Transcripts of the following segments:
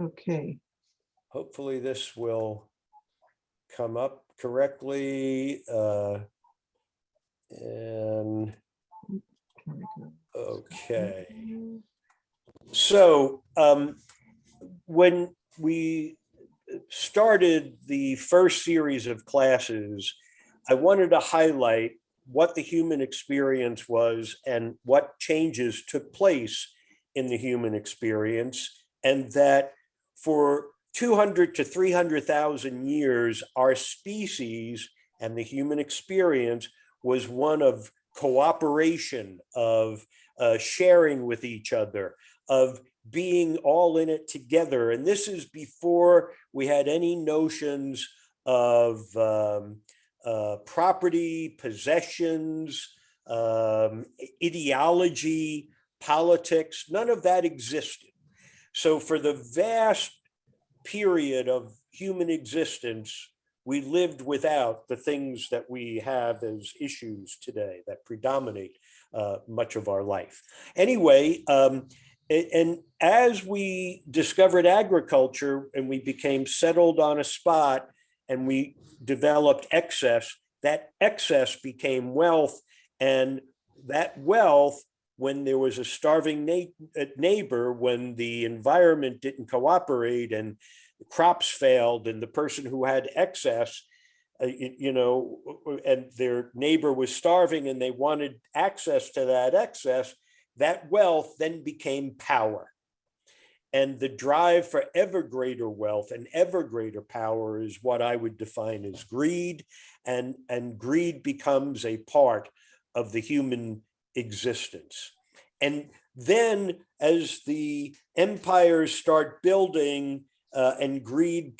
Okay. Hopefully this will come up correctly. And okay. So when we started the first series of classes, I wanted to highlight what the human experience was and what changes took place in the human experience, and that for 200 to 300,000 years, our species and the human experience was one of cooperation, of sharing with each other, of being all in it together. And this is before we had any notions of property, possessions, ideology, politics. None of that existed. So for the vast period of human existence, we lived without the things that we have as issues today that predominate much of our life. Anyway, and as we discovered agriculture and we became settled on a spot and we developed excess, that excess became wealth. And that wealth, when there was a starving neighbor, when the environment didn't cooperate and crops failed and the person who had excess, and their neighbor was starving and they wanted access to that excess, that wealth then became power. And the drive for ever greater wealth and ever greater power is what I would define as greed. And greed becomes a part of the human existence. And then as the empires start building and greed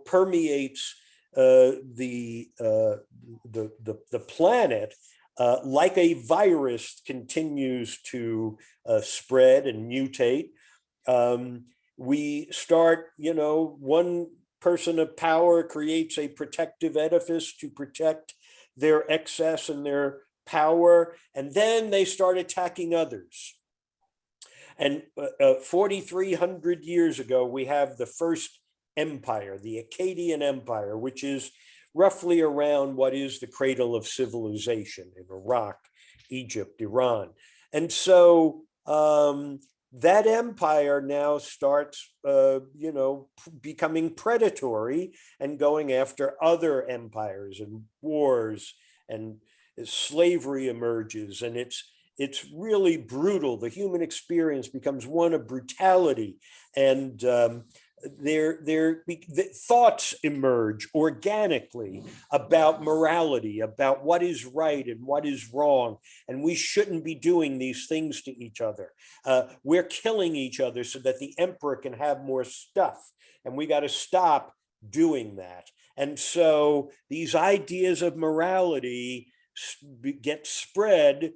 permeates the planet, like a virus continues to spread and mutate. We start, one person of power creates a protective edifice to protect their excess and their power, and then they start attacking others. And 4,300 years ago, we have the first empire, the Akkadian Empire, which is roughly around what is the cradle of civilization in Iraq, Egypt, Iran. And so that empire now starts, becoming predatory and going after other empires, and wars, and slavery emerges, and it's really brutal. The human experience becomes one of brutality, and thoughts emerge organically about morality, about what is right and what is wrong, and we shouldn't be doing these things to each other. We're killing each other so that the emperor can have more stuff, and we got to stop doing that. And so these ideas of morality get spread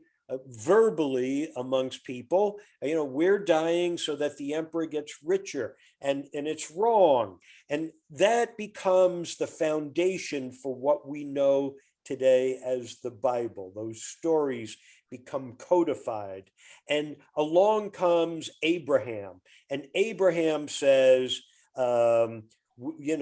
verbally amongst people. We're dying so that the emperor gets richer, and it's wrong. And that becomes the foundation for what we know today as the Bible. Those stories become codified. And along comes Abraham, and Abraham says, we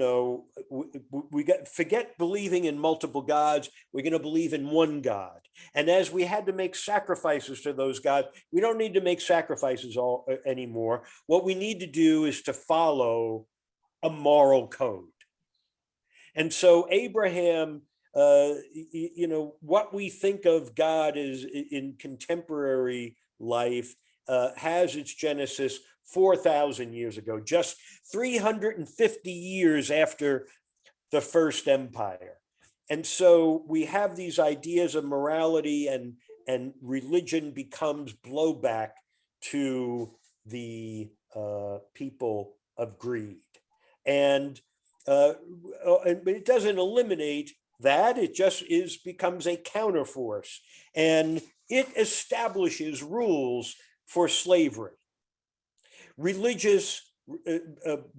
forget believing in multiple gods. We're going to believe in one God. And as we had to make sacrifices to those gods, we don't need to make sacrifices anymore. What we need to do is to follow a moral code. And so Abraham, what we think of God is in contemporary life has its genesis 4,000 years ago, just 350 years after the first empire. And so we have these ideas of morality, and religion becomes blowback to the people of greed. And it doesn't eliminate that, it just becomes a counterforce, and it establishes rules for slavery. Religious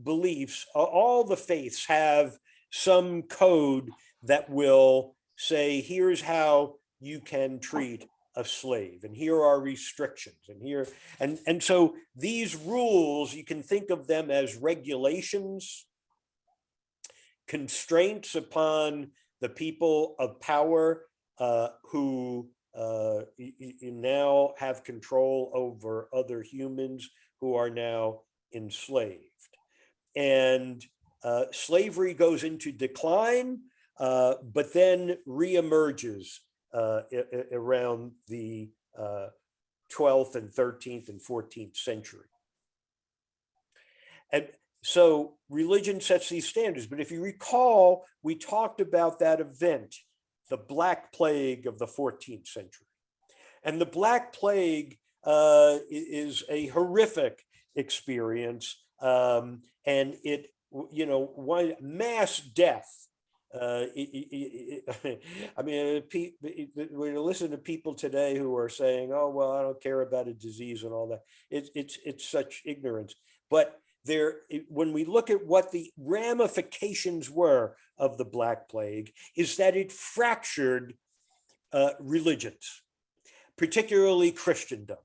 beliefs, all the faiths have some code that will say, here's how you can treat a slave, and here are restrictions, and here, and so these rules, you can think of them as regulations, constraints upon the people of power who now have control over other humans who are now enslaved. And slavery goes into decline, but then reemerges around the 12th and 13th and 14th century. And so religion sets these standards. But if you recall, we talked about that event, the Black Plague of the 14th century. And the Black Plague is a horrific experience. And it, mass death. I mean, we listen to people today who are saying, "Oh, well, I don't care about a disease and all that." It's such ignorance. But when we look at what the ramifications were of the Black Plague, is that it fractured religions, particularly Christendom.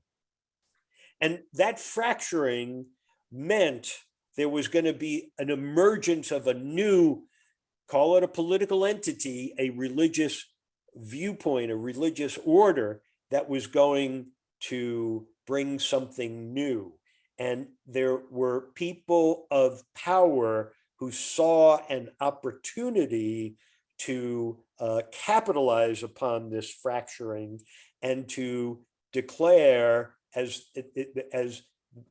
And that fracturing meant there was going to be an emergence of a new, call it a political entity, a religious viewpoint, a religious order that was going to bring something new. And there were people of power who saw an opportunity to capitalize upon this fracturing and to declare as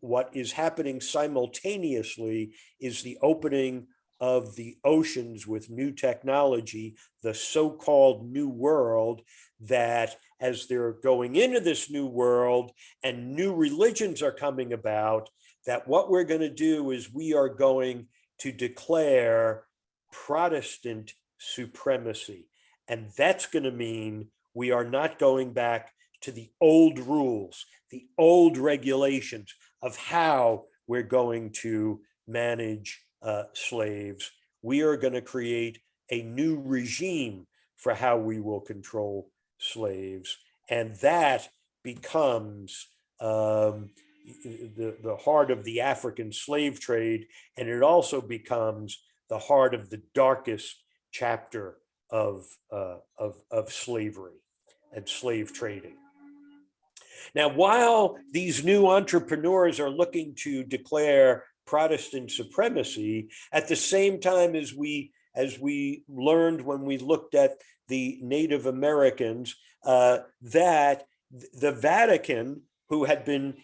what is happening simultaneously is the opening of the oceans with new technology, the so-called New World, that as they're going into this new world and new religions are coming about, that what we're going to do is we are going to declare Protestant supremacy. And that's going to mean we are not going back to the old rules, the old regulations of how we're going to manage slaves. We are going to create a new regime for how we will control slaves. And that becomes the heart of the African slave trade. And it also becomes the heart of the darkest chapter of slavery and slave trading. Now, while these new entrepreneurs are looking to declare Protestant supremacy, at the same time as we learned when we looked at the Native Americans, that the Vatican, who had been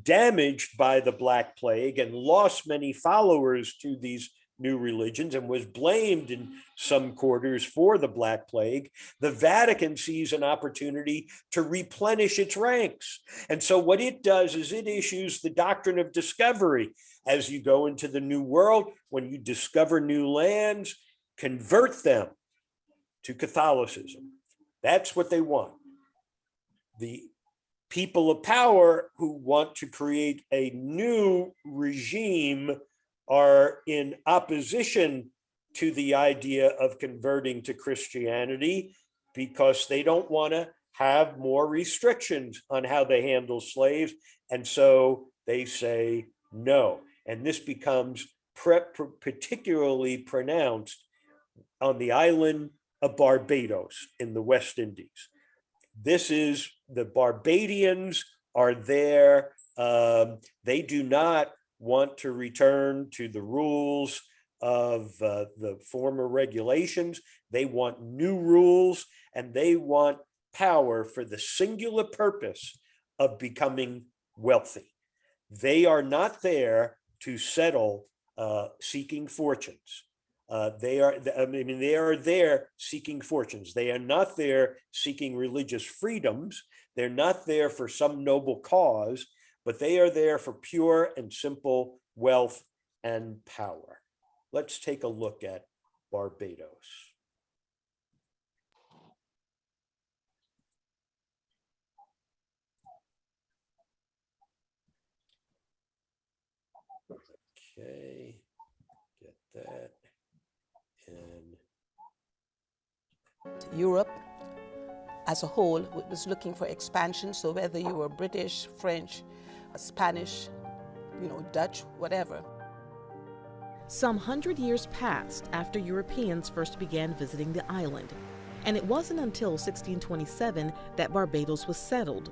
damaged by the Black Plague and lost many followers to these new religions and was blamed in some quarters for the Black Plague, the Vatican sees an opportunity to replenish its ranks. And so what it does is it issues the Doctrine of Discovery. As you go into the New World, when you discover new lands, convert them to Catholicism. That's what they want. The people of power who want to create a new regime are in opposition to the idea of converting to Christianity because they don't want to have more restrictions on how they handle slaves. And so they say no. And this becomes particularly pronounced on the island of Barbados in the West Indies. This is, the Barbadians are there. They do not want to return to the rules of the former regulations. They want new rules, and they want power for the singular purpose of becoming wealthy. They are not there to settle seeking fortunes. They are there seeking fortunes. They are not there seeking religious freedoms. They're not there for some noble cause, but they are there for pure and simple wealth and power. Let's take a look at Barbados. Okay, get that. And Europe, as a whole was looking for expansion. So whether you were British, French, Spanish, Dutch, whatever. Some 100 years passed after Europeans first began visiting the island, and it wasn't until 1627 that Barbados was settled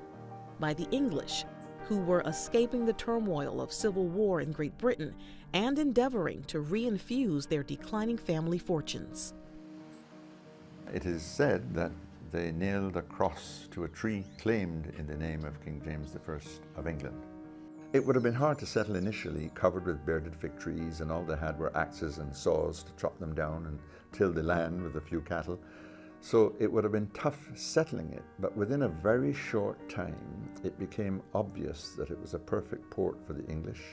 by the English, who were escaping the turmoil of civil war in Great Britain and endeavoring to reinfuse their declining family fortunes. It is said that they nailed a cross to a tree claimed in the name of King James I of England. It would have been hard to settle initially, covered with bearded fig trees, and all they had were axes and saws to chop them down and till the land with a few cattle. So it would have been tough settling it, but within a very short time, it became obvious that it was a perfect port for the English.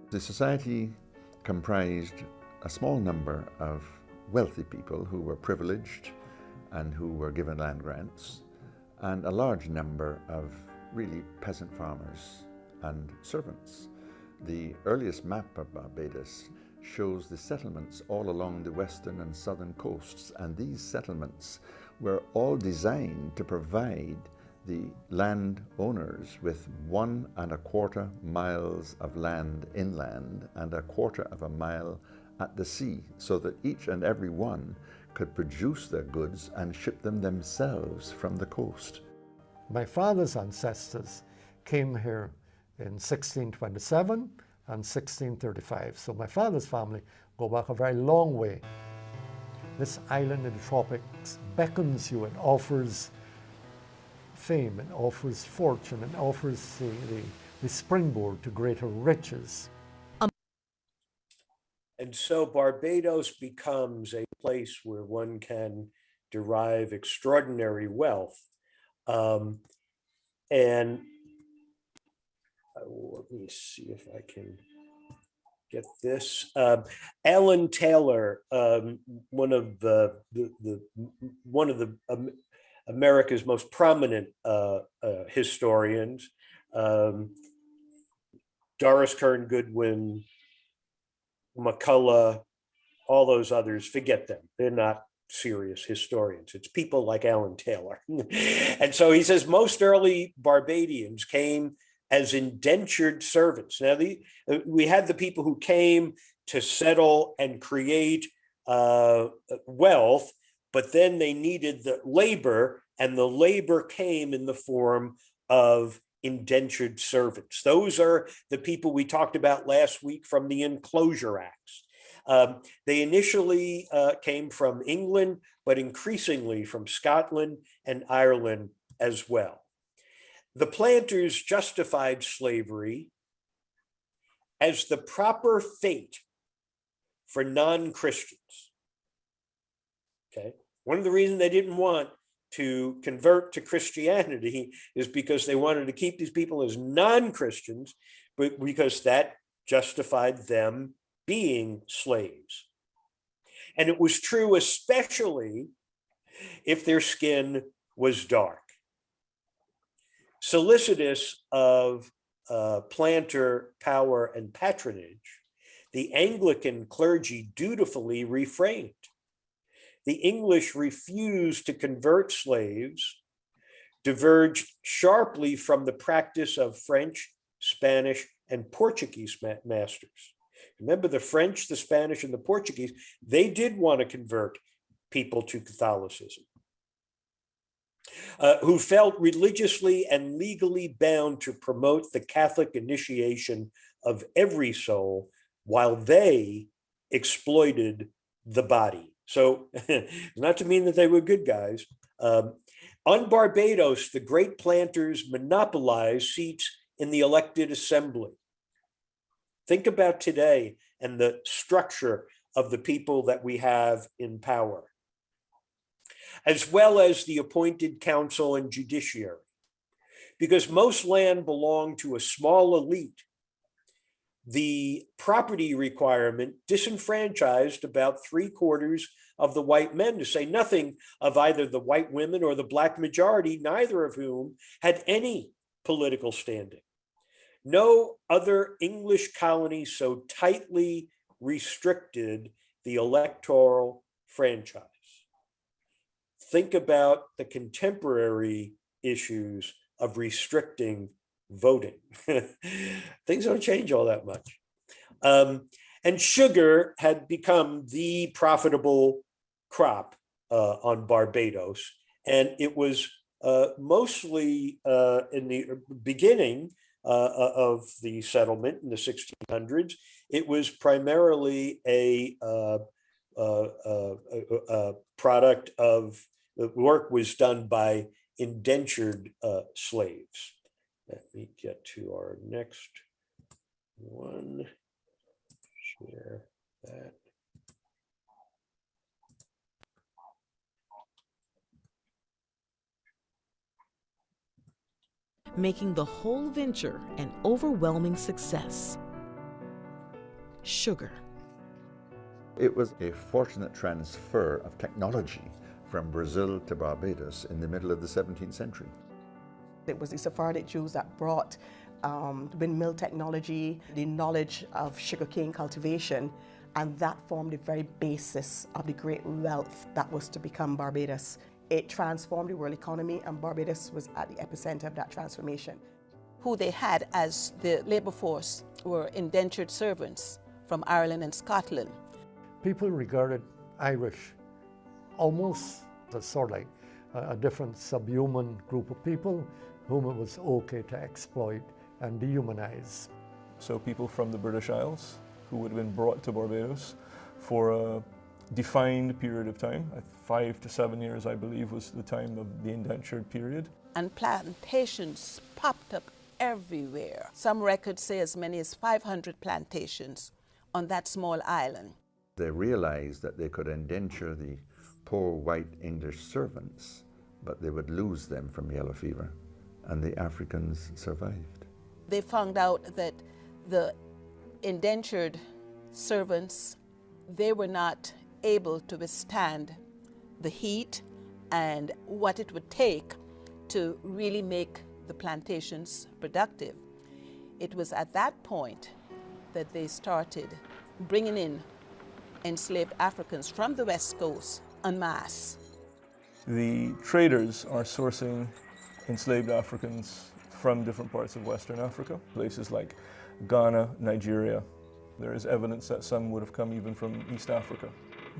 The society comprised a small number of wealthy people who were privileged and who were given land grants, and a large number of really peasant farmers and servants. The earliest map of Barbados shows the settlements all along the western and southern coasts, and these settlements were all designed to provide the landowners with 1¼ miles of land inland and 1/4 of a mile at the sea, so that each and every one could produce their goods and ship them themselves from the coast. My father's ancestors came here in 1627 and 1635. So my father's family go back a very long way. This island in the tropics beckons you and offers fame, and offers fortune, and offers the springboard to greater riches. And so Barbados becomes a place where one can derive extraordinary wealth. And let me see if I can get this. Alan Taylor, one of America's most prominent historians, Doris Kearns Goodwin, McCullough, all those others, forget them. They're not serious historians. It's people like Alan Taylor. And so he says most early Barbadians came as indentured servants. Now, we had the people who came to settle and create wealth, but then they needed the labor, and the labor came in the form of indentured servants. Those are the people we talked about last week from the Enclosure Acts. They initially came from England, but increasingly from Scotland and Ireland as well. The planters justified slavery as the proper fate for non-Christians. Okay, one of the reasons they didn't want to convert to Christianity is because they wanted to keep these people as non-Christians, but because that justified them being slaves. And it was true especially if their skin was dark. Solicitous of planter power and patronage, the Anglican clergy dutifully refrained. The English refused to convert slaves, diverged sharply from the practice of French, Spanish, and Portuguese masters. Remember, the French, the Spanish, and the Portuguese, they did want to convert people to Catholicism, who felt religiously and legally bound to promote the Catholic initiation of every soul while they exploited the body. So not to mean that they were good guys. On Barbados, the great planters monopolized seats in the elected assembly. Think about today and the structure of the people that we have in power, as well as the appointed council and judiciary. Because most land belonged to a small elite, the property requirement disenfranchised about 3/4 of the white men, to say nothing of either the white women or the black majority, neither of whom had any political standing. No other English colony so tightly restricted the electoral franchise. think about the contemporary issues of restricting voting. Things don't change all that much. And sugar had become the profitable crop on Barbados. And it was mostly in the beginning of the settlement in the 1600s, it was primarily a product of the work was done by indentured slaves. Let me get to our next one. Share that. Making the whole venture an overwhelming success. Sugar. It was a fortunate transfer of technology from Brazil to Barbados in the middle of the 17th century. It was the Sephardic Jews that brought windmill technology, the knowledge of sugarcane cultivation, and that formed the very basis of the great wealth that was to become Barbados. It transformed the world economy, and Barbados was at the epicenter of that transformation. Who they had as the labor force were indentured servants from Ireland and Scotland. People regarded Irish almost as sort of like a different subhuman group of people whom it was okay to exploit and dehumanize. So people from the British Isles who would have been brought to Barbados for a defined period of time, 5 to 7 years I believe was the time of the indentured period. And plantations popped up everywhere. Some records say as many as 500 plantations on that small island. They realized that they could indenture the poor white English servants, but they would lose them from yellow fever, and the Africans survived. They found out that the indentured servants, they were not able to withstand the heat and what it would take to really make the plantations productive. It was at that point that they started bringing in enslaved Africans from the West Coast en masse. The traders are sourcing enslaved Africans from different parts of Western Africa, places like Ghana, Nigeria. There is evidence that some would have come even from East Africa.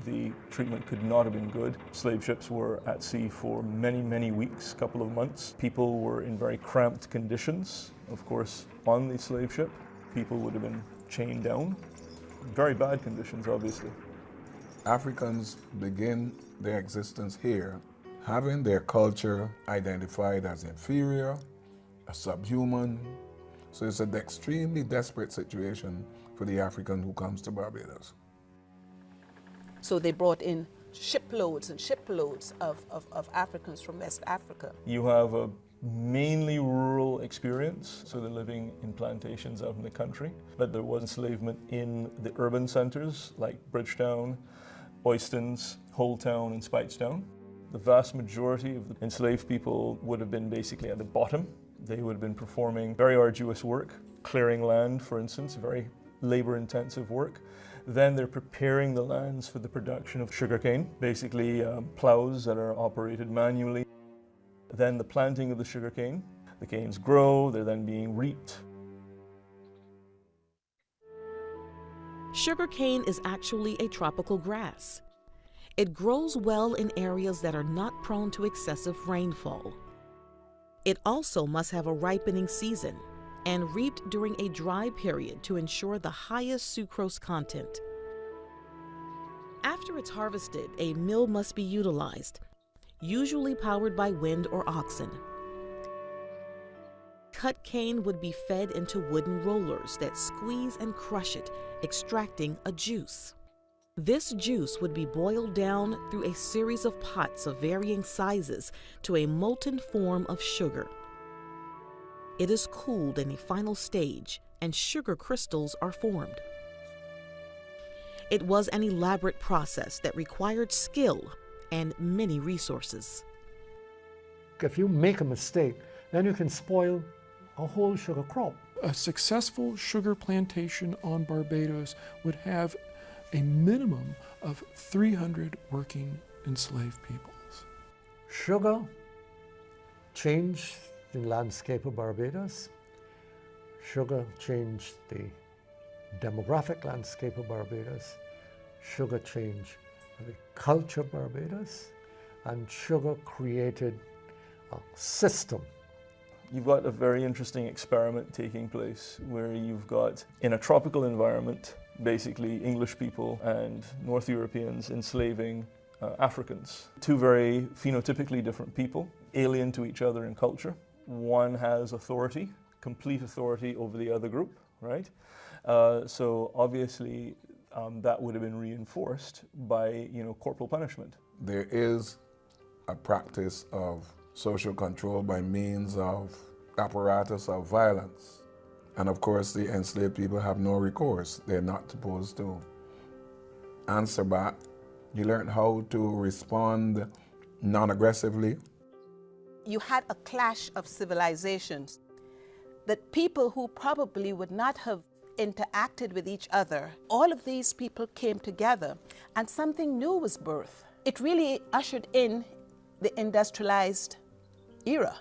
The treatment could not have been good. Slave ships were at sea for many, many weeks, couple of months. People were in very cramped conditions, of course, on the slave ship. People would have been chained down. Very bad conditions, obviously. Africans begin their existence here having their culture identified as inferior, a subhuman. So it's an extremely desperate situation for the African who comes to Barbados. So they brought in shiploads and shiploads of Africans from West Africa. You have a mainly rural experience, so they're living in plantations out in the country, but there was enslavement in the urban centers like Bridgetown, Oistins, Holetown and Speightstown. The vast majority of the enslaved people would have been basically at the bottom. They would have been performing very arduous work, clearing land, for instance, very labor-intensive work. Then they're preparing the lands for the production of sugarcane, basically plows that are operated manually. Then the planting of the sugarcane. The canes grow, they're then being reaped. Sugarcane is actually a tropical grass. It grows well in areas that are not prone to excessive rainfall. It also must have a ripening season and reaped during a dry period to ensure the highest sucrose content. After it's harvested, a mill must be utilized, usually powered by wind or oxen. Cut cane would be fed into wooden rollers that squeeze and crush it, extracting a juice. This juice would be boiled down through a series of pots of varying sizes to a molten form of sugar. It is cooled in a final stage, and sugar crystals are formed. It was an elaborate process that required skill and many resources. If you make a mistake, then you can spoil a whole sugar crop. A successful sugar plantation on Barbados would have a minimum of 300 working enslaved peoples. Sugar changed the landscape of Barbados. Sugar changed the demographic landscape of Barbados. Sugar changed the culture of Barbados. And sugar created a system. You've got a very interesting experiment taking place where you've got, in a tropical environment, basically English people and North Europeans enslaving Africans. Two very phenotypically different people, alien to each other in culture. One has authority, complete authority over the other group, right? So obviously that would have been reinforced by, corporal punishment. There is a practice of social control by means of apparatus of violence. And of course, the enslaved people have no recourse. They're not supposed to answer back. You learn how to respond non-aggressively. You had a clash of civilizations that people who probably would not have interacted with each other, all of these people came together and something new was birthed. It really ushered in the industrialized era.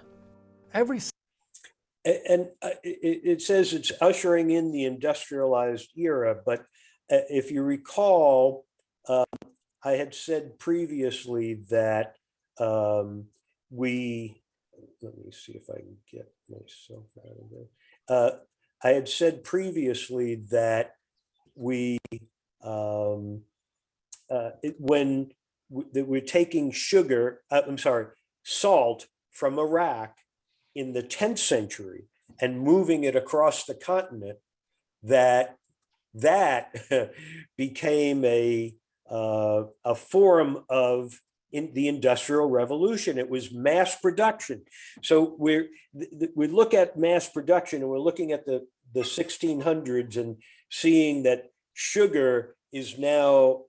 It says it's ushering in the industrialized era, but if you recall, I had said previously that let me see if I can get myself out of there. I had said previously that when we're taking salt from Iraq in the 10th century and moving it across the continent, that became a form of the Industrial Revolution. It was mass production. So we look at mass production, and we're looking at the 1600s and seeing that sugar is now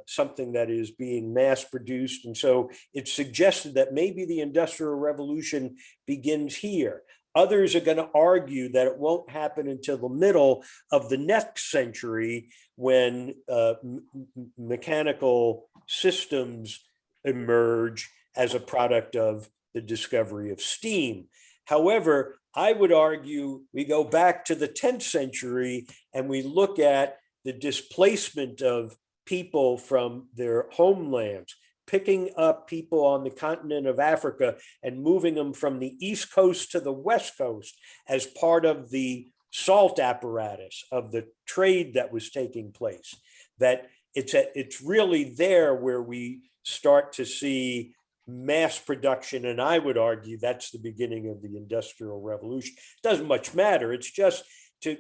something that is being mass produced. And so it's suggested that maybe the Industrial Revolution begins here. Others are going to argue that it won't happen until the middle of the next century, when mechanical systems emerge as a product of the discovery of steam. However, I would argue we go back to the 10th century and we look at the displacement of people from their homelands, picking up people on the continent of Africa and moving them from the East Coast to the West Coast as part of the salt apparatus of the trade that was taking place. That it's really there where we start to see mass production, and I would argue that's the beginning of the Industrial Revolution. It doesn't much matter. It's just to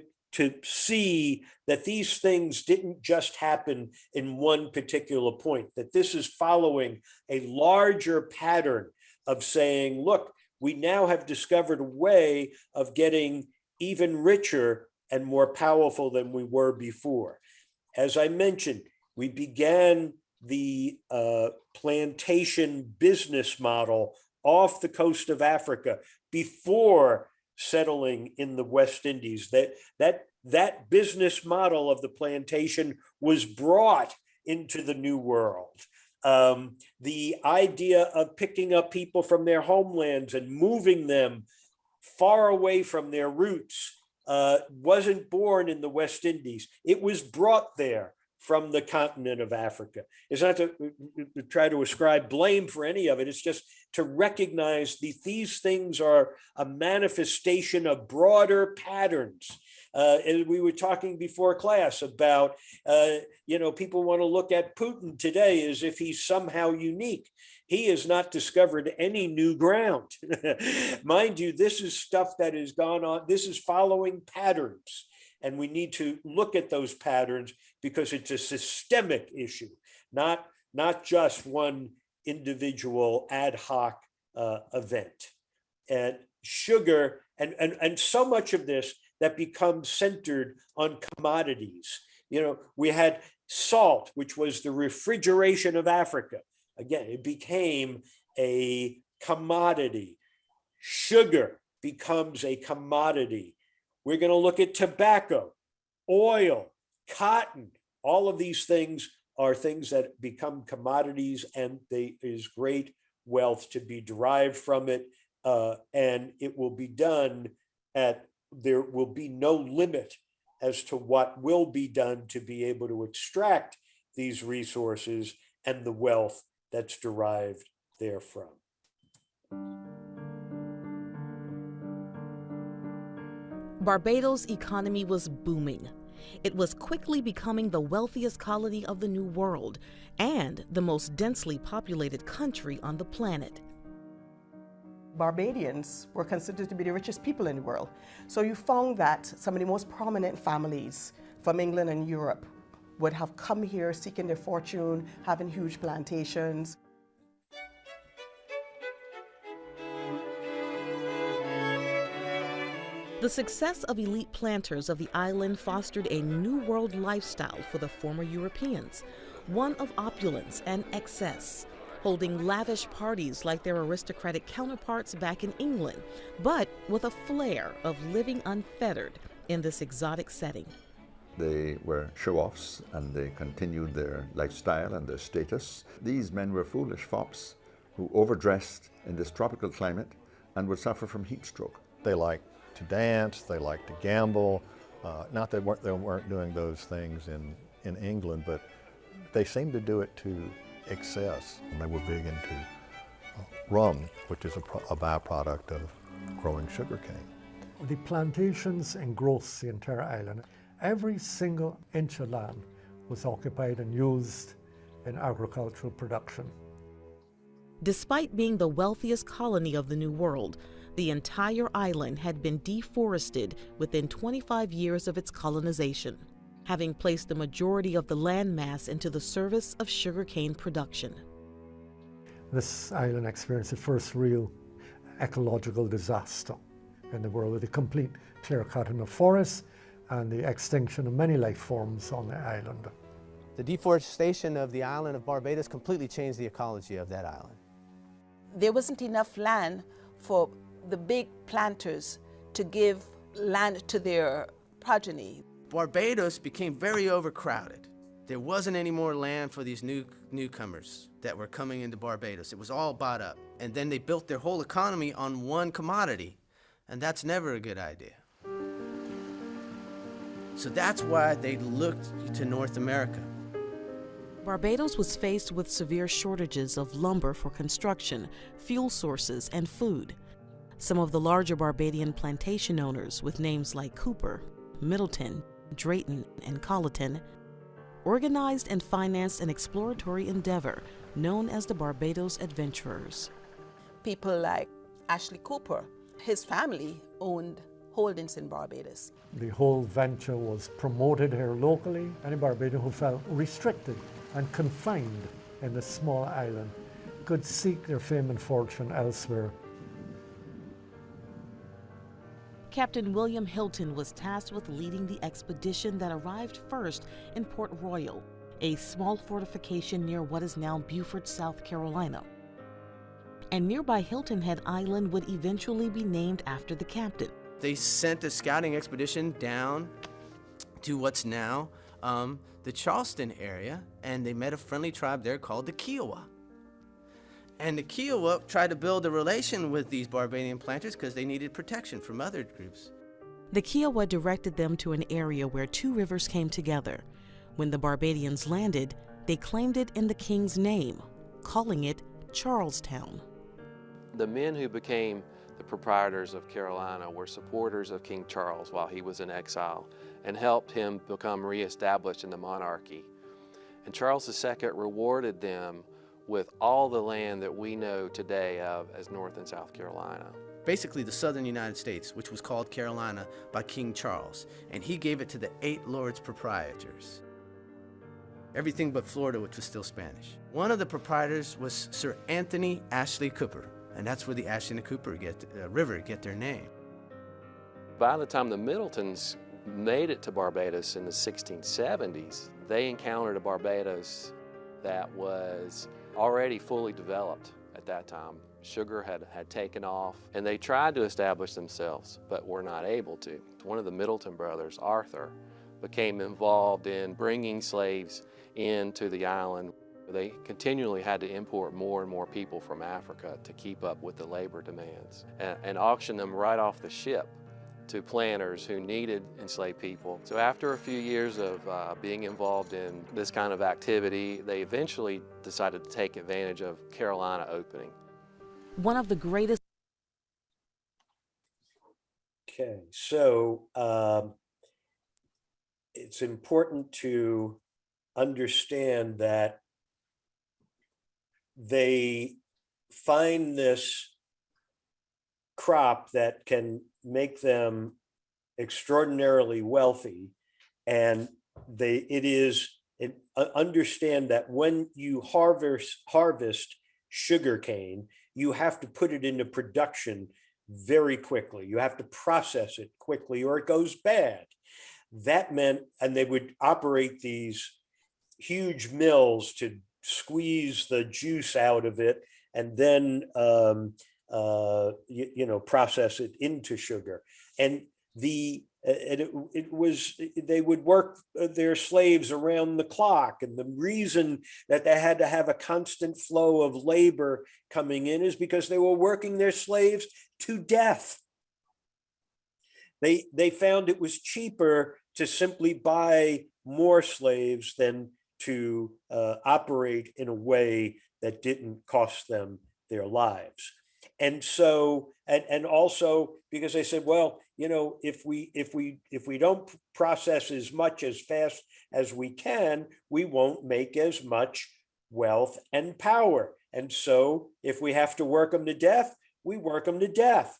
see that these things didn't just happen in one particular point, that this is following a larger pattern of saying, look, we now have discovered a way of getting even richer and more powerful than we were before. As I mentioned, we began the plantation business model off the coast of Africa before settling in the West Indies. That business model of the plantation was brought into the New World. The idea of picking up people from their homelands and moving them far away from their roots wasn't born in the West Indies. It was brought there from the continent of Africa. It's not to try to ascribe blame for any of it. It's just to recognize these things are a manifestation of broader patterns. And we were talking before class about, people want to look at Putin today as if he's somehow unique. He has not discovered any new ground. Mind you, this is stuff that has gone on. This is following patterns. And we need to look at those patterns because it's a systemic issue, not just one individual ad hoc event. And sugar, and so much of this that becomes centered on commodities. We had salt, which was the refrigeration of Africa. Again, it became a commodity. Sugar becomes a commodity. We're going to look at tobacco, oil, cotton. All of these things are things that become commodities, and there is great wealth to be derived from it, and it will be done there will be no limit as to what will be done to be able to extract these resources and the wealth that's derived therefrom. Barbados' economy was booming. It was quickly becoming the wealthiest colony of the New World and the most densely populated country on the planet. Barbadians were considered to be the richest people in the world. So you found that some of the most prominent families from England and Europe would have come here seeking their fortune, having huge plantations. The success of elite planters of the island fostered a New World lifestyle for the former Europeans, one of opulence and excess, holding lavish parties like their aristocratic counterparts back in England, but with a flair of living unfettered in this exotic setting. They were show-offs and they continued their lifestyle and their status. These men were foolish fops who overdressed in this tropical climate and would suffer from heat stroke. They liked to dance, they liked to gamble. Not that they weren't doing those things in England, but they seemed to do it to excess. They were big into rum, which is a byproduct of growing sugarcane. The plantations engrossed the entire island. Every single inch of land was occupied and used in agricultural production. Despite being the wealthiest colony of the New World, the entire island had been deforested within 25 years of its colonization, having placed the majority of the landmass into the service of sugarcane production. This island experienced the first real ecological disaster in the world, with the complete clear-cutting of forests and the extinction of many life forms on the island. The deforestation of the island of Barbados completely changed the ecology of that island. There wasn't enough land for the big planters to give land to their progeny. Barbados became very overcrowded. There wasn't any more land for these newcomers that were coming into Barbados. It was all bought up. And then they built their whole economy on one commodity, and that's never a good idea. So that's why they looked to North America. Barbados was faced with severe shortages of lumber for construction, fuel sources, and food. Some of the larger Barbadian plantation owners, with names like Cooper, Middleton, Drayton, and Colleton, organized and financed an exploratory endeavor known as the Barbados Adventurers. People like Ashley Cooper, his family owned holdings in Barbados. The whole venture was promoted here locally. Any Barbadian who felt restricted and confined in this small island could seek their fame and fortune elsewhere. Captain William Hilton was tasked with leading the expedition that arrived first in Port Royal, a small fortification near what is now Beaufort, South Carolina. And nearby Hilton Head Island would eventually be named after the captain. They sent a scouting expedition down to what's now the Charleston area, and they met a friendly tribe there called the Kiowa. And the Kiowa tried to build a relation with these Barbadian planters because they needed protection from other groups. The Kiowa directed them to an area where two rivers came together. When the Barbadians landed, they claimed it in the king's name, calling it Charlestown. The men who became the proprietors of Carolina were supporters of King Charles while he was in exile and helped him become reestablished in the monarchy. And Charles II rewarded them with all the land that we know today of as North and South Carolina. Basically the southern United States, which was called Carolina by King Charles, and he gave it to the 8 lords proprietors. Everything but Florida, which was still Spanish. One of the proprietors was Sir Anthony Ashley Cooper, and that's where the Ashley and the Cooper River get their name. By the time the Middletons made it to Barbados in the 1670s, they encountered a Barbados that was already fully developed at that time. Sugar had taken off, and they tried to establish themselves, but were not able to. One of the Middleton brothers, Arthur, became involved in bringing slaves into the island. They continually had to import more and more people from Africa to keep up with the labor demands and auction them right off the ship to planters who needed enslaved people. So after a few years of being involved in this kind of activity, they eventually decided to take advantage of Carolina opening. One of the greatest. Okay, so it's important to understand that they find this crop that can make them extraordinarily wealthy, and understand that when you harvest sugarcane, you have to put it into production very quickly. You have to process it quickly or it goes bad. That meant, and they would operate these huge mills to squeeze the juice out of it and then process it into sugar. And they would work their slaves around the clock. And the reason that they had to have a constant flow of labor coming in is because they were working their slaves to death. They found it was cheaper to simply buy more slaves than to operate in a way that didn't cost them their lives. And so, and also because they said, well, if we don't process as much as fast as we can, we won't make as much wealth and power. And so if we have to work them to death, we work them to death.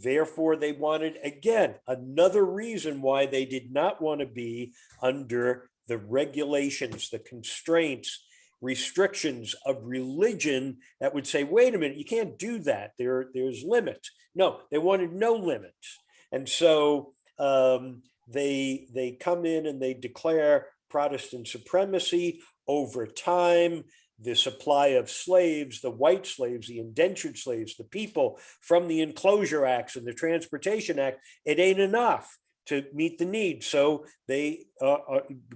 Therefore, they wanted, again, another reason why they did not want to be under the regulations, the constraints, restrictions of religion that would say, wait a minute, you can't do that. There's limits. No, they wanted no limits. And so they come in and they declare Protestant supremacy. Over time, the supply of slaves, the white slaves, the indentured slaves, the people from the Enclosure Acts and the Transportation Act, it ain't enough to meet the need. So they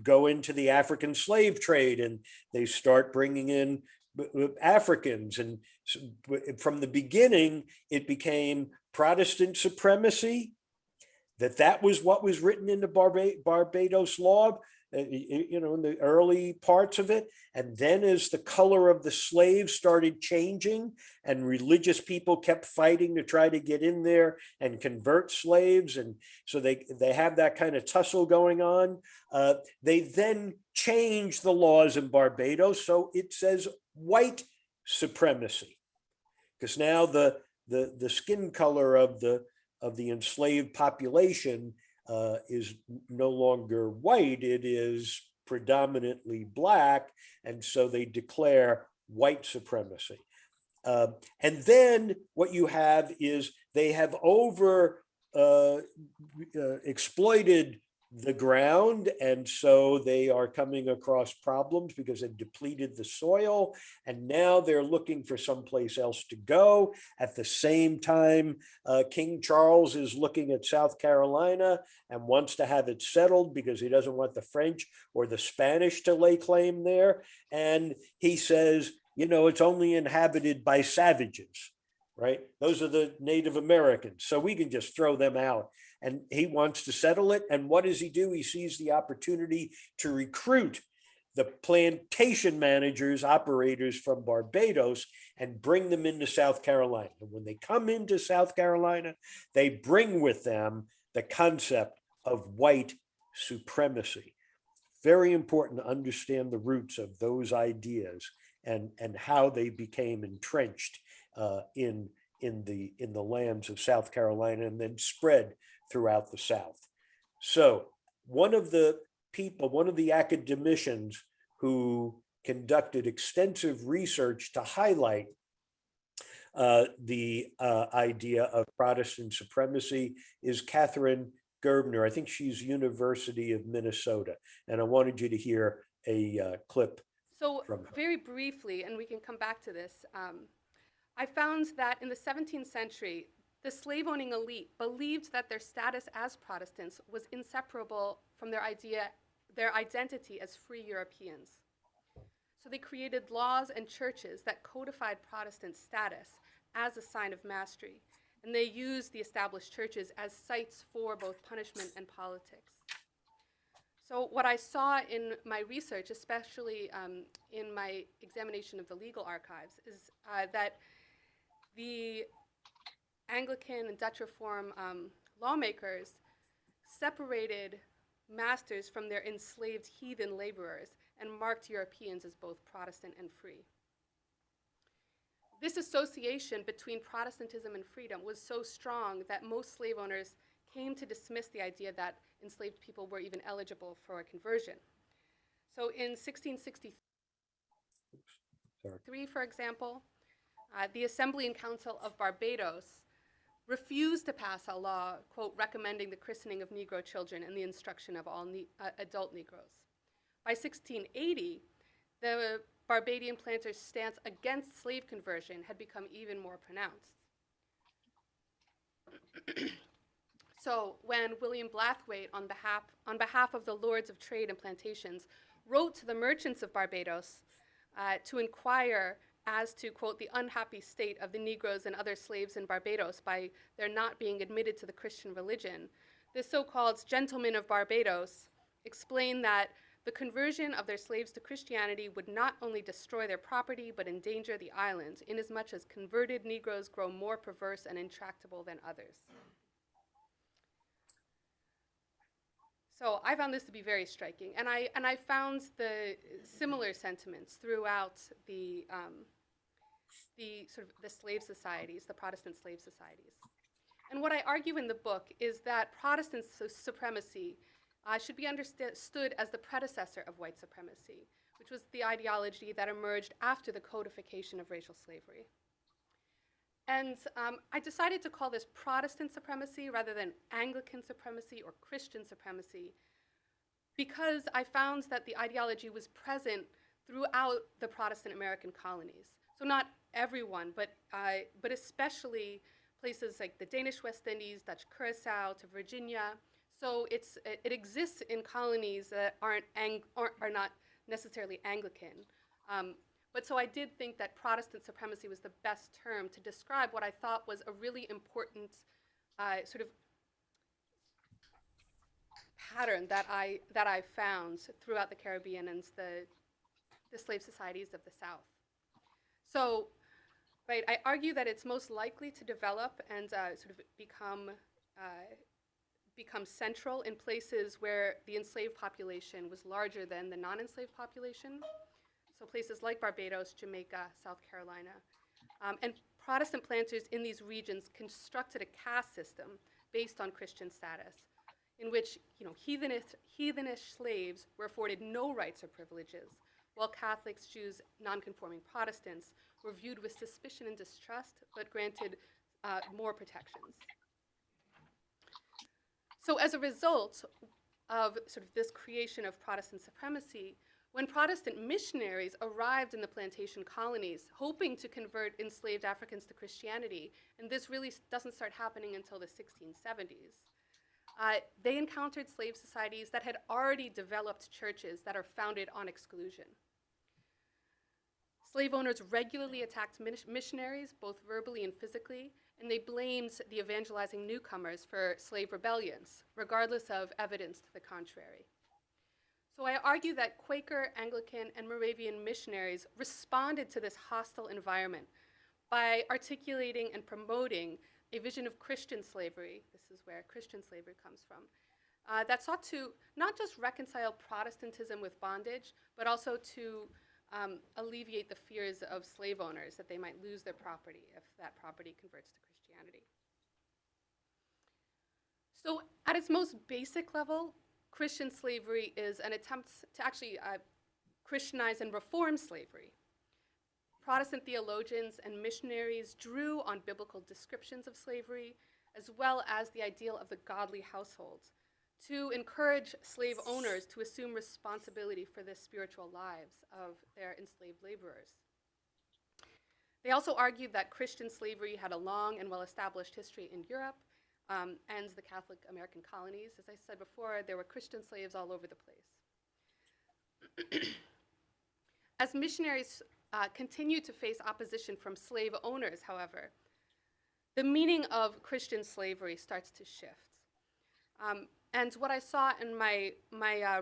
go into the African slave trade and they start bringing in Africans. And from the beginning, it became Protestant supremacy, that was what was written into Barbados law, in the early parts of it. And then as the color of the slaves started changing and religious people kept fighting to try to get in there and convert slaves, and so they have that kind of tussle going on, they then changed the laws in Barbados so it says white supremacy, because now the skin color of the enslaved population is no longer white, it is predominantly black, and so they declare white supremacy. And then what you have is they have exploited the ground, and so they are coming across problems because they've depleted the soil, and now they're looking for someplace else to go. At the same time, King Charles is looking at South Carolina and wants to have it settled because he doesn't want the French or the Spanish to lay claim there. And he says, it's only inhabited by savages, right? Those are the Native Americans, so we can just throw them out. And he wants to settle it. And what does he do? He sees the opportunity to recruit the plantation managers, operators from Barbados, and bring them into South Carolina. And when they come into South Carolina, they bring with them the concept of white supremacy. Very important to understand the roots of those ideas and how they became entrenched in the lands of South Carolina and then spread throughout the South. So one of the academicians who conducted extensive research to highlight the idea of Protestant supremacy is Catherine Gerbner. I think she's University of Minnesota. And I wanted you to hear a clip from her. Very briefly, and we can come back to this, I found that in the 17th century, the slave-owning elite believed that their status as Protestants was inseparable from their identity as free Europeans. So they created laws and churches that codified Protestant status as a sign of mastery, and they used the established churches as sites for both punishment and politics. So what I saw in my research, especially in my examination of the legal archives, is that the Anglican and Dutch Reform lawmakers separated masters from their enslaved heathen laborers and marked Europeans as both Protestant and free. This association between Protestantism and freedom was so strong that most slave owners came to dismiss the idea that enslaved people were even eligible for a conversion. So in 1663, for example, the Assembly and Council of Barbados refused to pass a law, quote, recommending the christening of Negro children and the instruction of all adult Negroes. By 1680, the Barbadian planters' stance against slave conversion had become even more pronounced. So when William Blathwayt, on behalf of the Lords of Trade and Plantations, wrote to the merchants of Barbados to inquire as to, quote, the unhappy state of the Negroes and other slaves in Barbados by their not being admitted to the Christian religion, the so-called gentlemen of Barbados explained that the conversion of their slaves to Christianity would not only destroy their property, but endanger the island, inasmuch as converted Negroes grow more perverse and intractable than others. So I found this to be very striking, and I found the similar sentiments throughout the slave societies, the Protestant slave societies. And what I argue in the book is that Protestant supremacy should be understood as the predecessor of white supremacy, which was the ideology that emerged after the codification of racial slavery. And I decided to call this Protestant supremacy rather than Anglican supremacy or Christian supremacy because I found that the ideology was present throughout the Protestant American colonies. So not everyone, but especially places like the Danish West Indies, Dutch Curacao, to Virginia. So it exists in colonies that are not necessarily Anglican. But so I did think that Protestant supremacy was the best term to describe what I thought was a really important sort of pattern that I found throughout the Caribbean and the slave societies of the South. So, right, I argue that it's most likely to develop and sort of become central in places where the enslaved population was larger than the non-enslaved population. So places like Barbados, Jamaica, South Carolina. And Protestant planters in these regions constructed a caste system based on Christian status, in which heathenish slaves were afforded no rights or privileges, while Catholics, Jews, nonconforming Protestants were viewed with suspicion and distrust, but granted more protections. So as a result of sort of this creation of Protestant supremacy, when Protestant missionaries arrived in the plantation colonies, hoping to convert enslaved Africans to Christianity, and this really doesn't start happening until the 1670s, they encountered slave societies that had already developed churches that are founded on exclusion. Slave owners regularly attacked missionaries, both verbally and physically, and they blamed the evangelizing newcomers for slave rebellions, regardless of evidence to the contrary. So I argue that Quaker, Anglican, and Moravian missionaries responded to this hostile environment by articulating and promoting a vision of Christian slavery, this is where Christian slavery comes from, that sought to not just reconcile Protestantism with bondage, but also to alleviate the fears of slave owners that they might lose their property if that property converts to Christianity. So at its most basic level, Christian slavery is an attempt to actually Christianize and reform slavery. Protestant theologians and missionaries drew on biblical descriptions of slavery, as well as the ideal of the godly household, to encourage slave owners to assume responsibility for the spiritual lives of their enslaved laborers. They also argued that Christian slavery had a long and well-established history in Europe and the Catholic American colonies. As I said before, there were Christian slaves all over the place. As missionaries continue to face opposition from slave owners, however, the meaning of Christian slavery starts to shift. And what I saw in my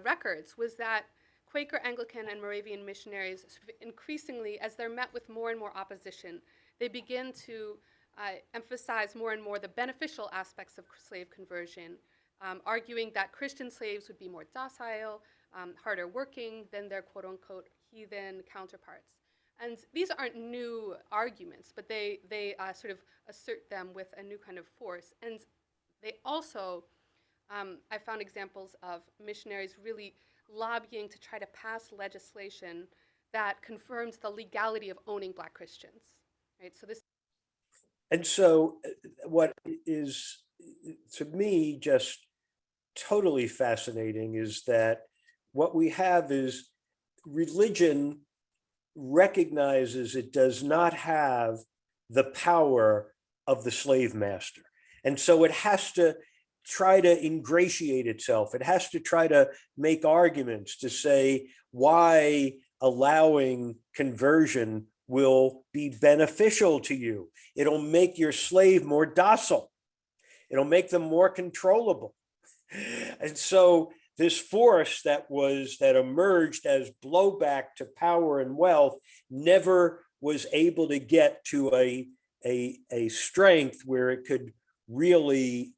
records was that Quaker, Anglican, and Moravian missionaries sort of increasingly, as they're met with more and more opposition, they begin to emphasize more and more the beneficial aspects of slave conversion, arguing that Christian slaves would be more docile, harder working than their quote-unquote heathen counterparts. And these aren't new arguments, but they sort of assert them with a new kind of force. And they also, I found examples of missionaries really lobbying to try to pass legislation that confirms the legality of owning Black Christians, right? So this. And so what is, to me, just totally fascinating is that what we have is religion recognizes it does not have the power of the slave master. And so it has to try to ingratiate itself. It has to try to make arguments to say why allowing conversion will be beneficial to you. It'll make your slave more docile. It'll make them more controllable. And so this force that emerged as blowback to power and wealth never was able to get to a strength where it could really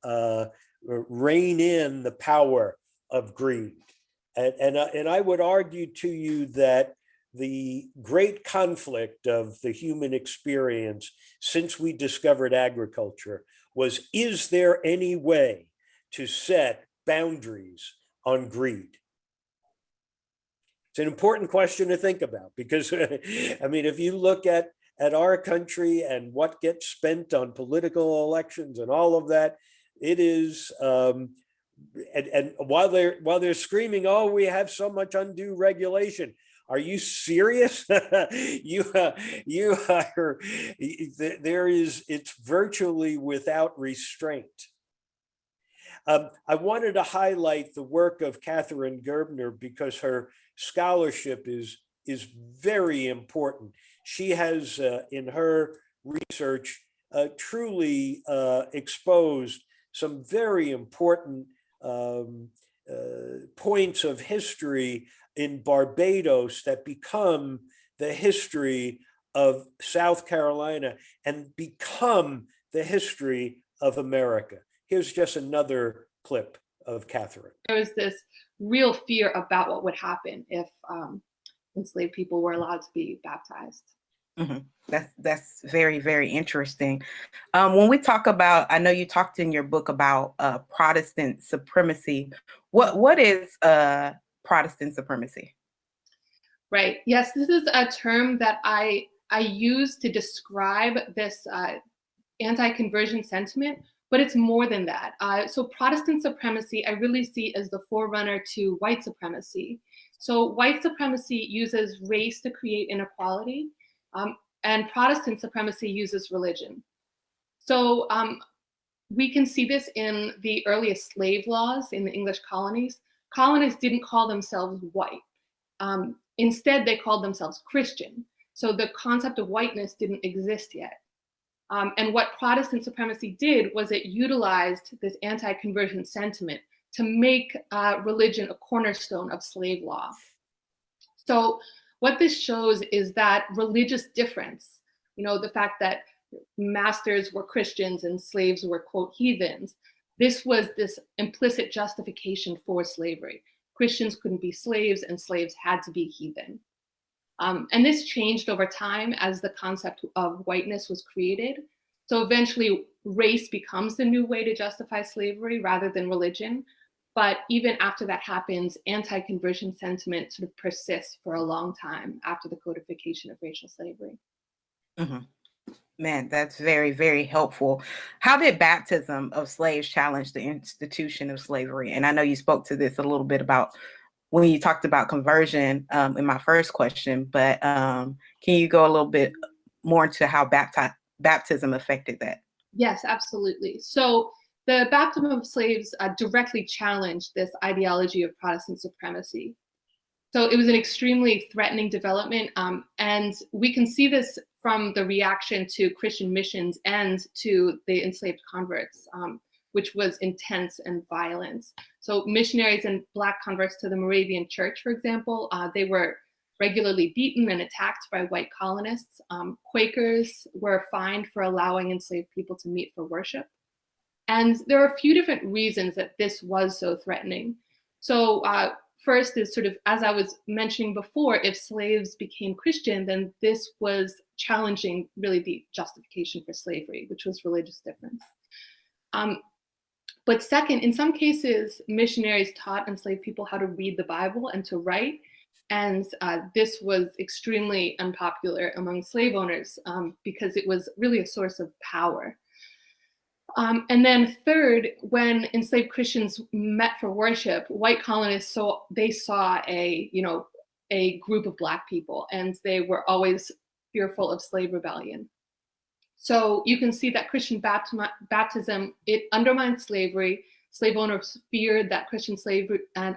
rein in the power of greed. And I would argue to you that the great conflict of the human experience since we discovered agriculture was, is there any way to set boundaries on greed? It's an important question to think about because, I mean, if you look at our country and what gets spent on political elections and all of that, it is, and while they're screaming, oh, we have so much undue regulation. Are you serious? It's virtually without restraint. I wanted to highlight the work of Catherine Gerbner because her scholarship is very important. She has, in her research, truly exposed some very important points of history in Barbados that become the history of South Carolina and become the history of America. Here's just another clip of Catherine. There was this real fear about what would happen if enslaved people were allowed to be baptized. Mm-hmm. That's very, very interesting. When we talk about, I know you talked in your book about Protestant supremacy. What is Protestant supremacy? Right. Yes, this is a term that I use to describe this anti-conversion sentiment, but it's more than that. So Protestant supremacy, I really see as the forerunner to white supremacy. So white supremacy uses race to create inequality, and Protestant supremacy uses religion. So we can see this in the earliest slave laws in the English colonies. Colonists didn't call themselves white. Instead, they called themselves Christian. So the concept of whiteness didn't exist yet. And what Protestant supremacy did was it utilized this anti-conversion sentiment to make religion a cornerstone of slave law. So what this shows is that religious difference, the fact that masters were Christians and slaves were, quote, heathens, this was this implicit justification for slavery. Christians couldn't be slaves and slaves had to be heathen. And this changed over time as the concept of whiteness was created. So eventually race becomes the new way to justify slavery rather than religion. But even after that happens, anti-conversion sentiment sort of persists for a long time after the codification of racial slavery. Mm-hmm. Man, that's very, very helpful. How did baptism of slaves challenge the institution of slavery? And I know you spoke to this a little bit about when you talked about conversion in my first question, but can you go a little bit more into how baptism affected that? Yes, absolutely. So the baptism of slaves directly challenged this ideology of Protestant supremacy. So it was an extremely threatening development, and we can see this from the reaction to Christian missions and to the enslaved converts, which was intense and violent. So missionaries and Black converts to the Moravian Church, for example, they were regularly beaten and attacked by white colonists. Quakers were fined for allowing enslaved people to meet for worship. And there are a few different reasons that this was so threatening. So first is sort of, as I was mentioning before, if slaves became Christian, then this was challenging really the justification for slavery, which was religious difference. But second, in some cases, missionaries taught enslaved people how to read the Bible and to write. And this was extremely unpopular among slave owners because it was really a source of power. And then third, when enslaved Christians met for worship, white colonists saw a group of Black people, and they were always fearful of slave rebellion. So you can see that Christian baptism, it undermined slavery. Slave owners feared that Christian slavery and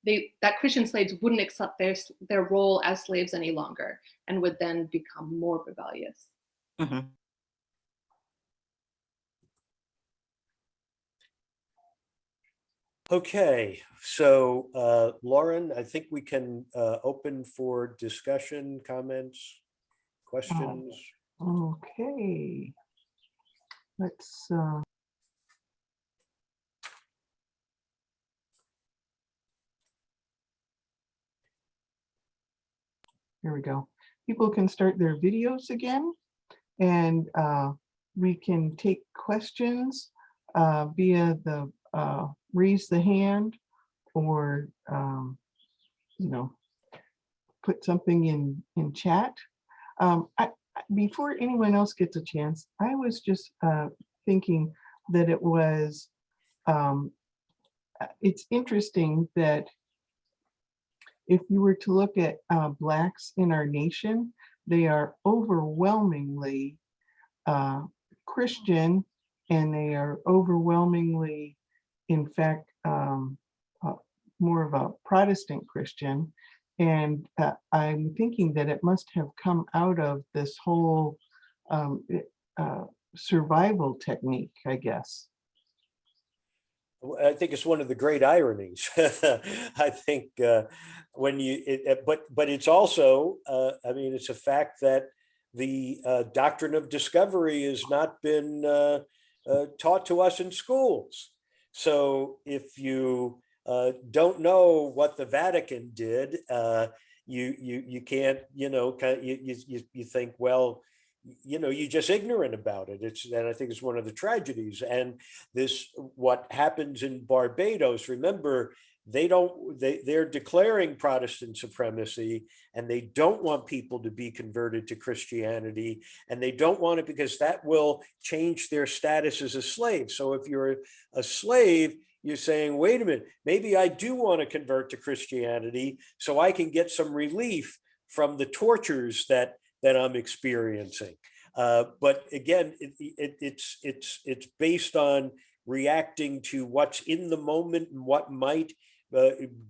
that Christian slaves wouldn't accept their role as slaves any longer and would then become more rebellious. Mm-hmm. Okay, so Lauren, I think we can open for discussion, comments, questions. Okay, let's here we go. People can start their videos again, and we can take questions via the raise the hand, or put something in chat. Before anyone else gets a chance, I was just thinking that it was it's interesting that if you were to look at Blacks in our nation, they are overwhelmingly Christian, and they are overwhelmingly, in fact, more of a Protestant Christian. And I'm thinking that it must have come out of this whole survival technique, I guess. I think it's one of the great ironies. I think when but it's also, I mean, it's a fact that the doctrine of discovery has not been taught to us in schools. So if you don't know what the Vatican did, you can't, you think, well, you're just ignorant about it. And I think it's one of the tragedies. And what happens in Barbados, remember, they're declaring Protestant supremacy, and they don't want people to be converted to Christianity, and they don't want it because that will change their status as a slave. So if you're a slave, you're saying, wait a minute, maybe I do want to convert to Christianity so I can get some relief from the tortures that I'm experiencing. But again, it's based on reacting to what's in the moment and what might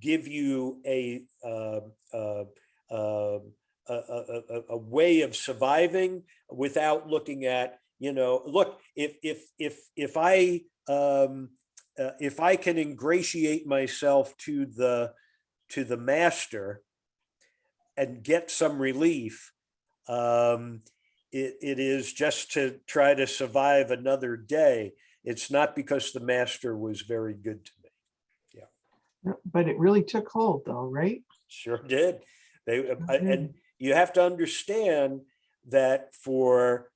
give you a way of surviving without looking at, look, if I can ingratiate myself to the master and get some relief, it is just to try to survive another day. It's not because the master was very good to me. Yeah. But it really took hold, though, right? Sure did. And you have to understand that for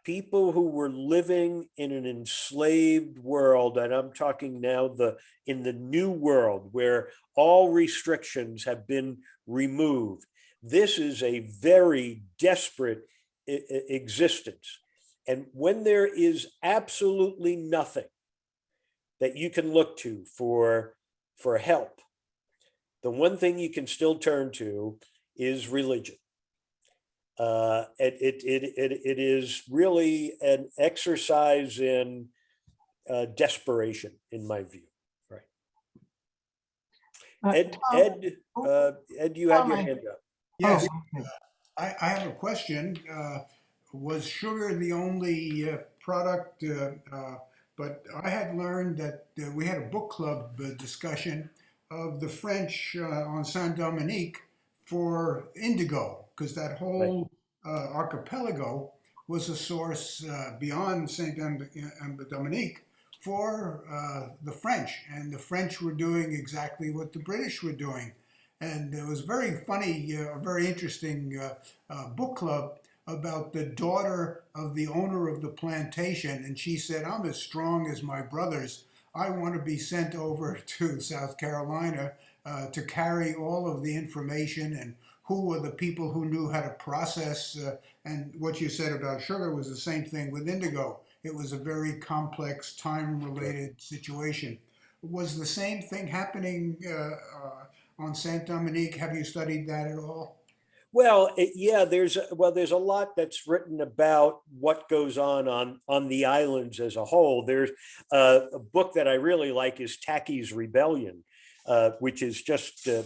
people who were living in an enslaved world, and I'm talking now in the new world where all restrictions have been removed, this is a very desperate existence. And when there is absolutely nothing that you can look to for help, the one thing you can still turn to is religion. It is really an exercise in desperation, in my view. Right. Ed, you had your hand up. Yes, I have a question. Was sugar the only product? But I had learned that we had a book club discussion of the French on Saint Dominique for indigo, because that whole archipelago was a source beyond Saint Dominique for the French, and the French were doing exactly what the British were doing. And it was very funny, a very interesting book club about the daughter of the owner of the plantation. And she said, I'm as strong as my brothers. I want to be sent over to South Carolina to carry all of the information and who were the people who knew how to process. And what you said about sugar was the same thing with indigo. It was a very complex, time-related situation. Was the same thing happening on Saint Dominique? Have you studied that at all? Well, yeah, there's a lot that's written about what goes on the islands as a whole. There's a book that I really like is Tacky's Rebellion, which is just a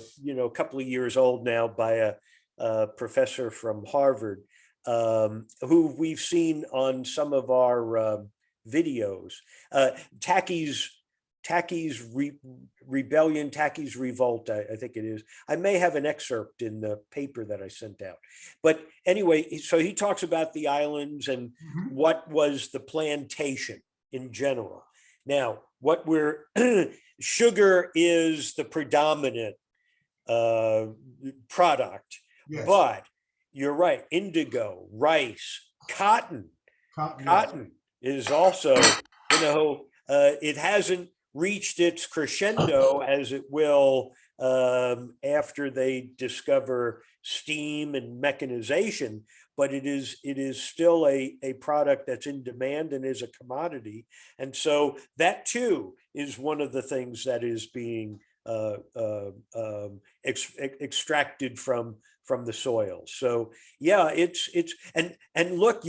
couple of years old now by a professor from Harvard, who we've seen on some of our videos. Tacky's Rebellion, Tacky's Revolt, I think it is. I may have an excerpt in the paper that I sent out. But anyway, so he talks about the islands and what was the plantation in general. Now, sugar is the predominant product, but you're right, indigo, rice, cotton. Cotton is also, it hasn't reached its crescendo as it will after they discover steam and mechanization, but it is still a product that's in demand and is a commodity. And so that too is one of the things that is being extracted from the soil. So yeah, and look,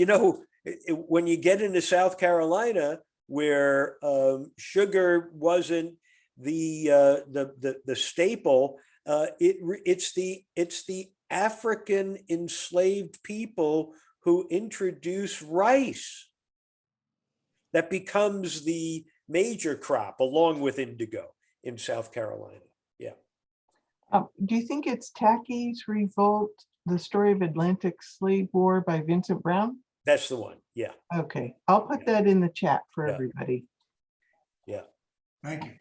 when you get into South Carolina, where sugar wasn't the staple, it's the African enslaved people who introduce rice that becomes the major crop along with indigo in South Carolina. Yeah. Do you think it's Tacky's Revolt, The Story of Atlantic Slave War by Vincent Brown? That's the one. Yeah. Okay. I'll put that in the chat for everybody. Yeah. Thank you.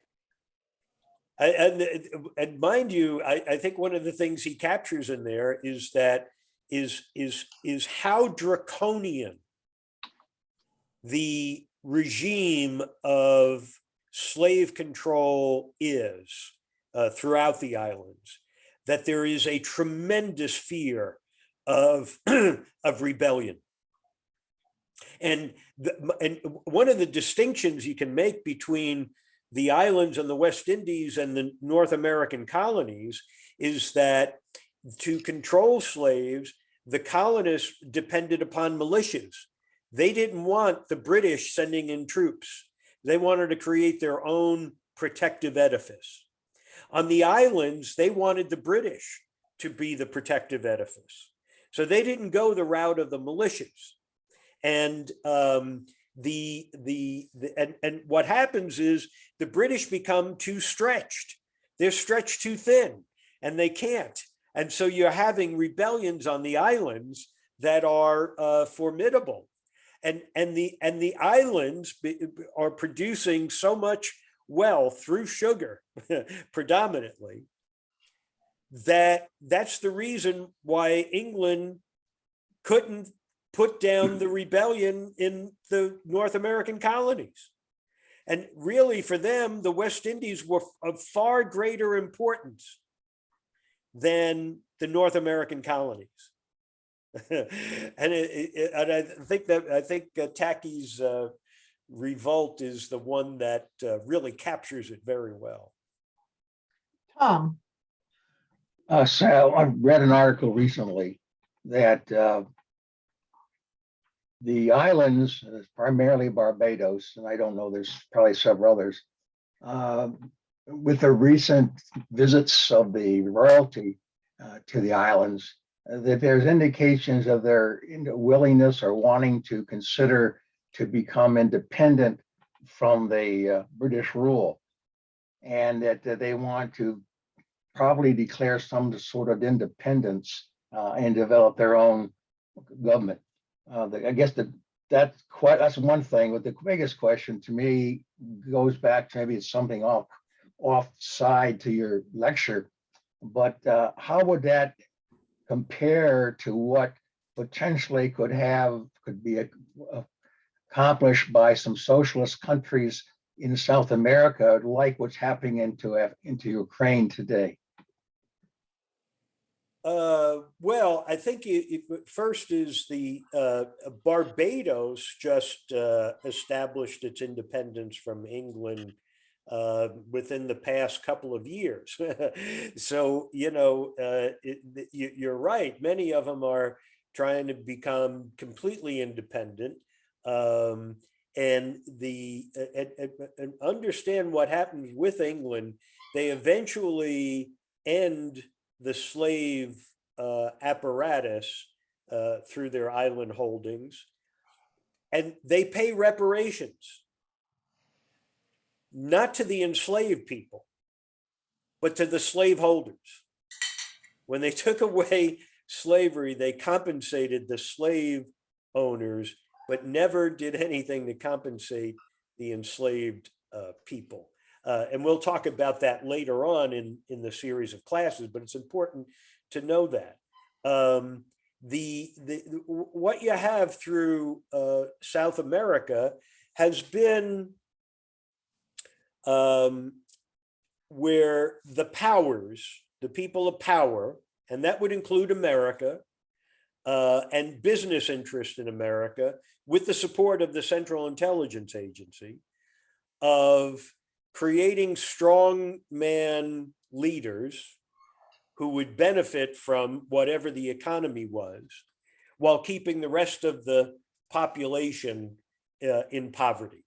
And mind you, I think one of the things he captures in there is how draconian the regime of slave control is throughout the islands, that there is a tremendous fear of rebellion. And one of the distinctions you can make between the islands and the West Indies and the North American colonies is that to control slaves, the colonists depended upon militias. They didn't want the British sending in troops. They wanted to create their own protective edifice. On the islands, they wanted the British to be the protective edifice. So they didn't go the route of the militias. And what happens is the British become too stretched. They're stretched too thin, and they can't. And so you're having rebellions on the islands that are formidable, and the islands are producing so much wealth through sugar, predominantly. That's the reason why England couldn't put down the rebellion in the North American colonies. And really for them, the West Indies were of far greater importance than the North American colonies. And I think Tacky's Revolt is the one that really captures it very well. Tom. Sal, I read an article recently that the islands, primarily Barbados, and I don't know, there's probably several others, with the recent visits of the royalty to the islands, that there's indications of their willingness or wanting to consider to become independent from the British rule, and that they want to probably declare some sort of independence and develop their own government. I guess that's one thing, but the biggest question to me goes back to, maybe it's something offside to your lecture, but how would that compare to what potentially could be accomplished by some socialist countries in South America, like what's happening into Ukraine today? Well, I think first is the Barbados just established its independence from England within the past couple of years. So, you're right. Many of them are trying to become completely independent, and understand what happens with England. They eventually end the slave apparatus through their island holdings, and they pay reparations, not to the enslaved people, but to the slaveholders. When they took away slavery, they compensated the slave owners, but never did anything to compensate the enslaved people. And we'll talk about that later on in the series of classes, but it's important to know that. What you have through South America has been where the powers, the people of power, and that would include America, and business interest in America, with the support of the Central Intelligence Agency, of creating strong man leaders who would benefit from whatever the economy was, while keeping the rest of the population in poverty.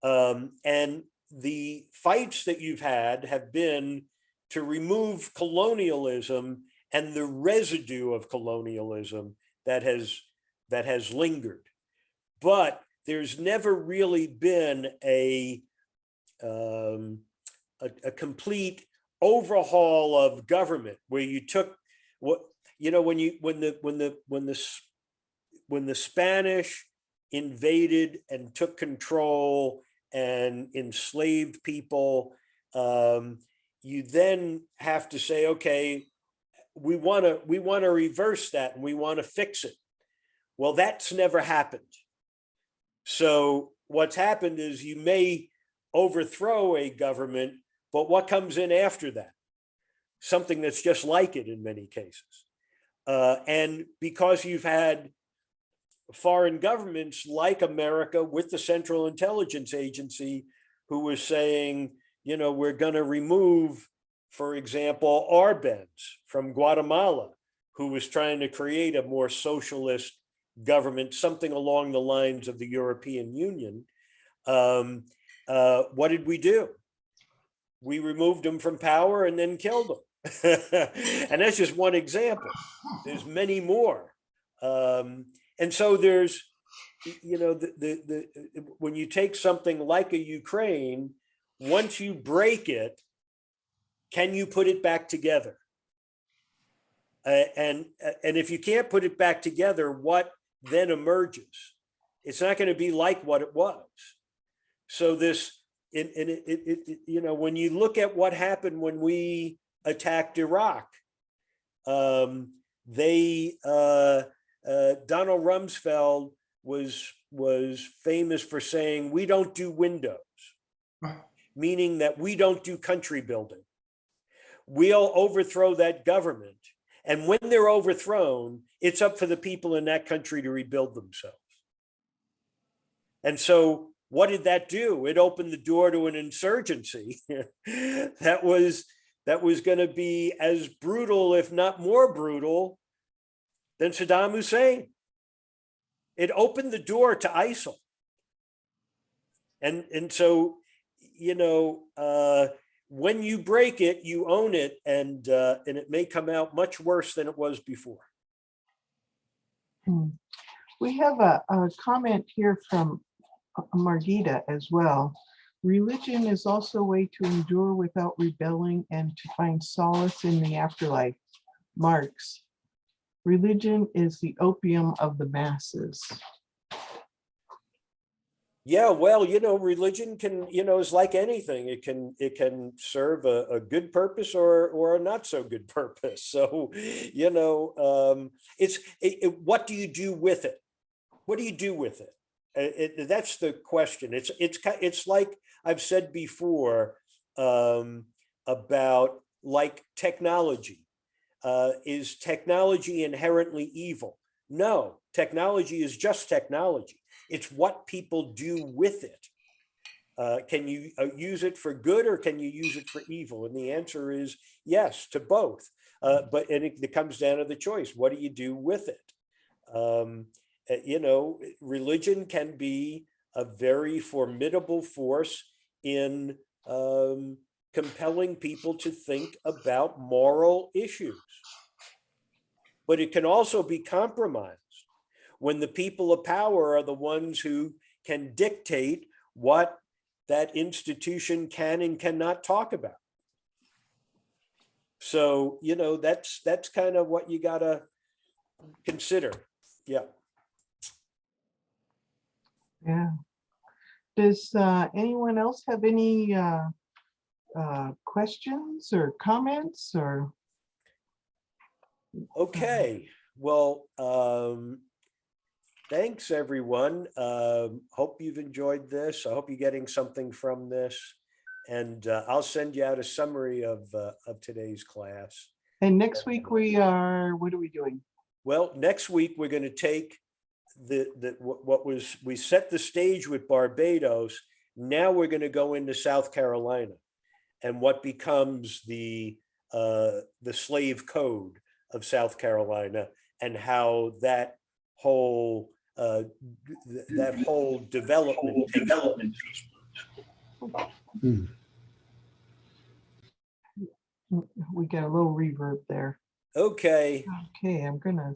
And the fights that you've had have been to remove colonialism and the residue of colonialism that has lingered. But there's never really been a complete overhaul of government where you took when the Spanish invaded and took control and enslaved people, you then have to say, okay, we want to reverse that and we want to fix it. Well, that's never happened. So what's happened is you may overthrow a government, but what comes in after that? Something that's just like it in many cases. And because you've had foreign governments like America with the Central Intelligence Agency, who was saying, we're going to remove, for example, Arbenz from Guatemala, who was trying to create a more socialist government, something along the lines of the European Union. What did we do? We removed him from power and then killed him. And that's just one example. There's many more. And so there's, when you take something like a Ukraine, once you break it, can you put it back together? And if you can't put it back together, what then emerges? It's not going to be like what it was. So when you look at what happened when we attacked Iraq, Donald Rumsfeld was famous for saying, we don't do windows, meaning that we don't do country building. We'll overthrow that government. And when they're overthrown, it's up for the people in that country to rebuild themselves. And so what did that do? It opened the door to an insurgency that was going to be as brutal, if not more brutal, than Saddam Hussein. It opened the door to ISIL. And so, when you break it, you own it, and it may come out much worse than it was before. We have a comment here from Margita as well. Religion is also a way to endure without rebelling and to find solace in the afterlife. Marx, religion is the opium of the masses. Yeah, well, religion can, is like anything. It can serve a good purpose or a not so good purpose. So, what do you do with it? What do you do with it? That's the question. It's like I've said before about like technology. Is technology inherently evil? No, technology is just technology. It's what people do with it. Can you use it for good or can you use it for evil? And the answer is yes to both. But it comes down to the choice. What do you do with it? Religion can be a very formidable force in compelling people to think about moral issues. But it can also be compromised when the people of power are the ones who can dictate what that institution can and cannot talk about. So, that's kind of what you got to consider. Yeah. Yeah. Does anyone else have any questions or comments or? Okay. Well, thanks, everyone. Hope you've enjoyed this. I hope you're getting something from this. And I'll send you out a summary of today's class. And next week what are we doing? Well, next week we're going to take we set the stage with Barbados. Now we're going to go into South Carolina and what becomes the slave code of South Carolina and how that whole development takes place. We got a little reverb there. Okay. Okay, I'm gonna